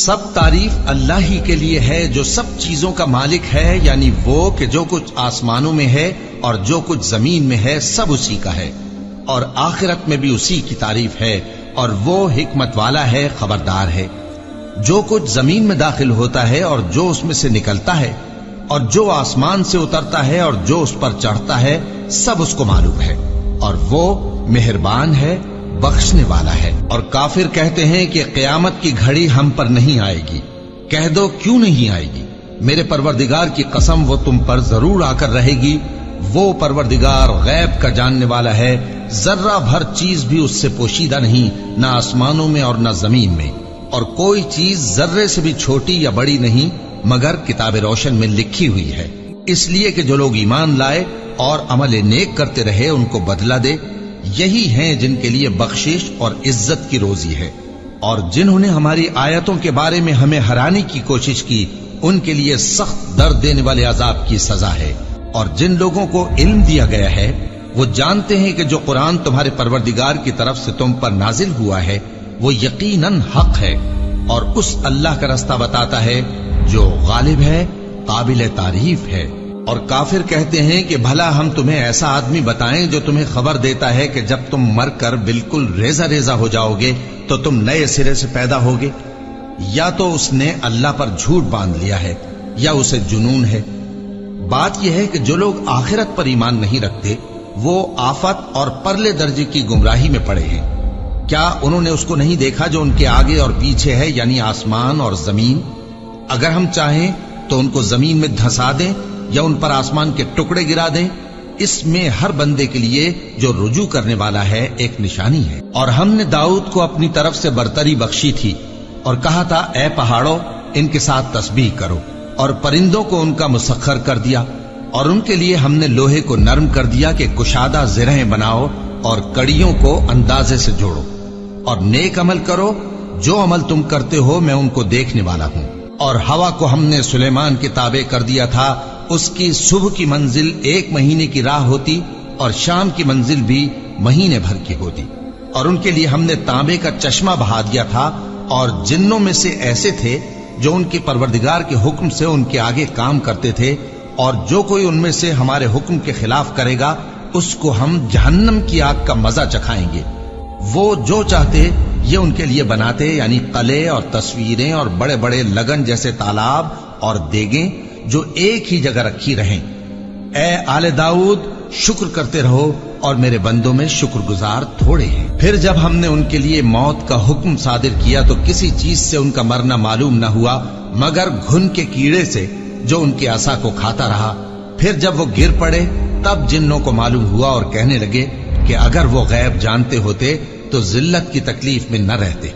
سب تعریف اللہ ہی کے لیے ہے جو سب چیزوں کا مالک ہے، یعنی وہ کہ جو کچھ آسمانوں میں ہے اور جو کچھ زمین میں ہے سب اسی کا ہے، اور آخرت میں بھی اسی کی تعریف ہے، اور وہ حکمت والا ہے، خبردار ہے۔ جو کچھ زمین میں داخل ہوتا ہے اور جو اس میں سے نکلتا ہے اور جو آسمان سے اترتا ہے اور جو اس پر چڑھتا ہے سب اس کو معلوم ہے، اور وہ مہربان ہے، بخشنے والا ہے۔ اور کافر کہتے ہیں کہ قیامت کی گھڑی ہم پر نہیں آئے گی۔ کہہ دو کیوں نہیں آئے گی؟ میرے پروردگار کی قسم وہ تم پر ضرور آ کر رہے گی۔ وہ پروردگار غیب کا جاننے والا ہے، ذرہ بھر چیز بھی اس سے پوشیدہ نہیں، نہ آسمانوں میں اور نہ زمین میں، اور کوئی چیز ذرے سے بھی چھوٹی یا بڑی نہیں مگر کتاب روشن میں لکھی ہوئی ہے، اس لیے کہ جو لوگ ایمان لائے اور عمل نیک کرتے رہے ان کو بدلہ دے، یہی ہیں جن کے لیے بخشش اور عزت کی روزی ہے۔ اور جنہوں نے ہماری آیتوں کے بارے میں ہمیں ہرانے کی کوشش کی ان کے لیے سخت درد دینے والے عذاب کی سزا ہے۔ اور جن لوگوں کو علم دیا گیا ہے وہ جانتے ہیں کہ جو قرآن تمہارے پروردگار کی طرف سے تم پر نازل ہوا ہے وہ یقیناً حق ہے، اور اس اللہ کا رستہ بتاتا ہے جو غالب ہے، قابل تعریف ہے۔ اور کافر کہتے ہیں کہ بھلا ہم تمہیں ایسا آدمی بتائیں جو تمہیں خبر دیتا ہے کہ جب تم مر کر بالکل ریزہ ریزہ ہو جاؤ گے تو تم نئے سرے سے پیدا ہوگے؟ یا تو اس نے اللہ پر جھوٹ باندھ لیا ہے یا اسے جنون ہے۔ بات یہ ہے کہ جو لوگ آخرت پر ایمان نہیں رکھتے وہ آفت اور پرلے درجے کی گمراہی میں پڑے ہیں۔ کیا انہوں نے اس کو نہیں دیکھا جو ان کے آگے اور پیچھے ہے، یعنی آسمان اور زمین؟ اگر ہم چاہیں تو ان کو زمین میں دھسا دیں یا ان پر آسمان کے ٹکڑے گرا دیں، اس میں ہر بندے کے لیے جو رجوع کرنے والا ہے ایک نشانی ہے۔ اور ہم نے داؤد کو اپنی طرف سے برتری بخشی تھی اور کہا تھا اے پہاڑوں ان کے ساتھ تسبیح کرو، اور پرندوں کو ان کا مسخر کر دیا، اور ان کے لیے ہم نے لوہے کو نرم کر دیا کہ کشادہ زرہیں بناؤ اور کڑیوں کو اندازے سے جوڑو، اور نیک عمل کرو، جو عمل تم کرتے ہو میں ان کو دیکھنے والا ہوں۔ اور ہوا کو ہم نے سلیمان کے تابع کر دیا تھا، اس کی صبح کی منزل 1 مہینے کی راہ ہوتی اور شام کی منزل بھی مہینے بھر کی ہوتی۔ اور ان کے لیے ہم نے تانبے کا چشمہ بہا دیا تھا، اور جنوں میں سے ایسے تھے جو ان کے پروردگار کے حکم سے ان کے آگے کام کرتے تھے، اور جو کوئی ان میں سے ہمارے حکم کے خلاف کرے گا اس کو ہم جہنم کی آگ کا مزہ چکھائیں گے۔ وہ جو چاہتے یہ ان کے لیے بناتے، یعنی قلعے اور تصویریں اور بڑے بڑے لگن جیسے تالاب اور دیگیں جو ایک ہی جگہ رکھی رہیں۔ اے آل داؤد شکر کرتے رہو، اور میرے بندوں میں شکر گزار تھوڑے ہیں۔ پھر جب ہم نے ان کے لیے موت کا حکم صادر کیا تو کسی چیز سے ان کا مرنا معلوم نہ ہوا مگر گھن کے کیڑے سے جو ان کے عصا کو کھاتا رہا۔ پھر جب وہ گر پڑے تب جنوں کو معلوم ہوا اور کہنے لگے کہ اگر وہ غیب جانتے ہوتے تو ذلت کی تکلیف میں نہ رہتے۔